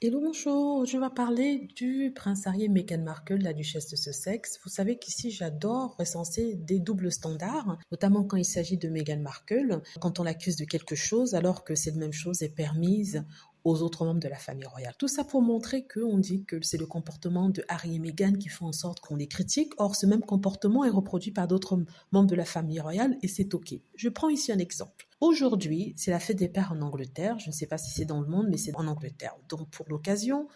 Hello bonjour, je vais parler du prince Harry et Meghan Markle, la duchesse de Sussex. Vous savez qu'ici j'adore recenser des doubles standards, notamment quand il s'agit de Meghan Markle, quand on l'accuse de quelque chose alors que cette même chose est permise aux autres membres de la famille royale. Tout ça pour montrer qu'on dit que c'est le comportement de Harry et Meghan qui font en sorte qu'on les critique. Or, ce même comportement est reproduit par d'autres membres de la famille royale et c'est OK. Je prends ici un exemple. Aujourd'hui, c'est la fête des pères en Angleterre. Je ne sais pas si c'est dans le monde, mais c'est en Angleterre. Donc, pour l'occasion,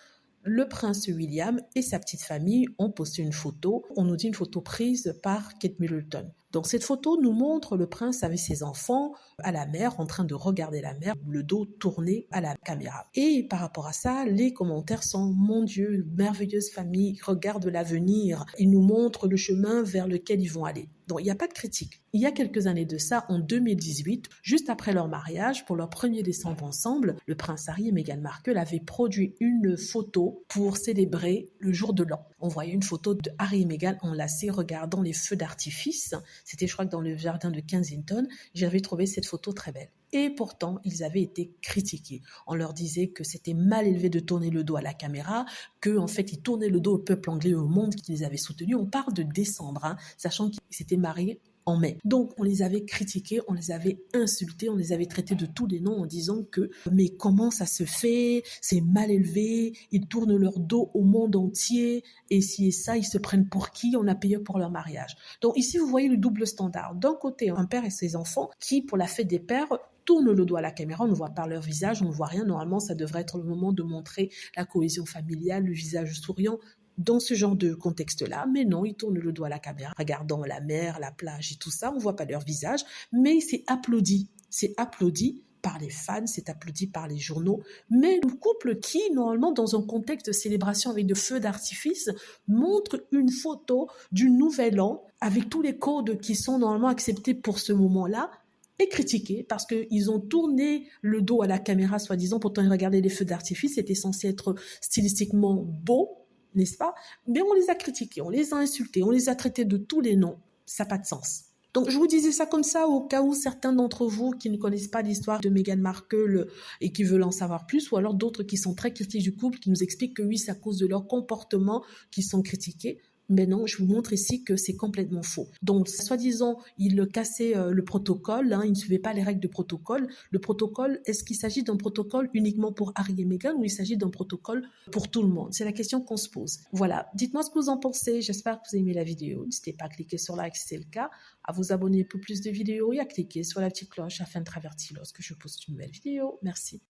le prince William et sa petite famille ont posté une photo. On nous dit une photo prise par Kate Middleton. Donc, cette photo nous montre le prince avec ses enfants à la mer, en train de regarder la mer, le dos tourné à la caméra. Et par rapport à ça, les commentaires sont: mon Dieu, merveilleuse famille, regarde l'avenir. Ils nous montrent le chemin vers lequel ils vont aller. Donc, il n'y a pas de critique. Il y a quelques années de ça, en 2018, juste après leur mariage, pour leur premier décembre ensemble, le prince Harry et Meghan Markle avaient produit une photo pour célébrer le jour de l'an. On voyait une photo de Harry et Meghan enlacés regardant les feux d'artifice. C'était, je crois, que dans le jardin de Kensington. J'avais trouvé cette photo très belle. Et pourtant, ils avaient été critiqués. On leur disait que c'était mal élevé de tourner le dos à la caméra, qu'en fait, ils tournaient le dos au peuple anglais et au monde qui les avait soutenus. On parle de décembre, sachant qu'ils s'étaient mariés en mai. Donc, on les avait critiqués, on les avait insultés, on les avait traités de tous les noms en disant que mais comment ça se fait, c'est mal élevé, ils tournent leur dos au monde entier, et si et ça, ils se prennent pour qui, on a payé pour leur mariage. Donc ici, vous voyez le double standard. D'un côté, un père et ses enfants qui, pour la fête des pères, tournent le dos à la caméra, on ne voit pas leur visage, on ne voit rien. Normalement, ça devrait être le moment de montrer la cohésion familiale, le visage souriant dans ce genre de contexte-là. Mais non, ils tournent le dos à la caméra, regardant la mer, la plage et tout ça. On ne voit pas leur visage, mais c'est applaudi. C'est applaudi par les fans, c'est applaudi par les journaux. Mais le couple qui, normalement, dans un contexte de célébration avec de feux d'artifice, montre une photo du Nouvel An avec tous les codes qui sont normalement acceptés pour ce moment-là, est critiqué parce qu'ils ont tourné le dos à la caméra, soi-disant. Pourtant, ils regardaient les feux d'artifice, c'était censé être stylistiquement beau, n'est-ce pas? Mais on les a critiqués, on les a insultés, on les a traités de tous les noms. Ça n'a pas de sens. Donc, je vous disais ça comme ça au cas où certains d'entre vous qui ne connaissent pas l'histoire de Meghan Markle et qui veulent en savoir plus, ou alors d'autres qui sont très critiques du couple, qui nous expliquent que oui, c'est à cause de leur comportement qu'ils sont critiqués. Mais non, je vous montre ici que c'est complètement faux. Donc, soi-disant, il cassait le protocole, il ne suivait pas les règles de protocole. Le protocole, est-ce qu'il s'agit d'un protocole uniquement pour Harry et Meghan ou il s'agit d'un protocole pour tout le monde? C'est la question qu'on se pose. Voilà, dites-moi ce que vous en pensez. J'espère que vous avez aimé la vidéo. N'hésitez pas à cliquer sur like si c'est le cas, à vous abonner pour plus de vidéos et à cliquer sur la petite cloche afin de être averti lorsque je poste une nouvelle vidéo. Merci.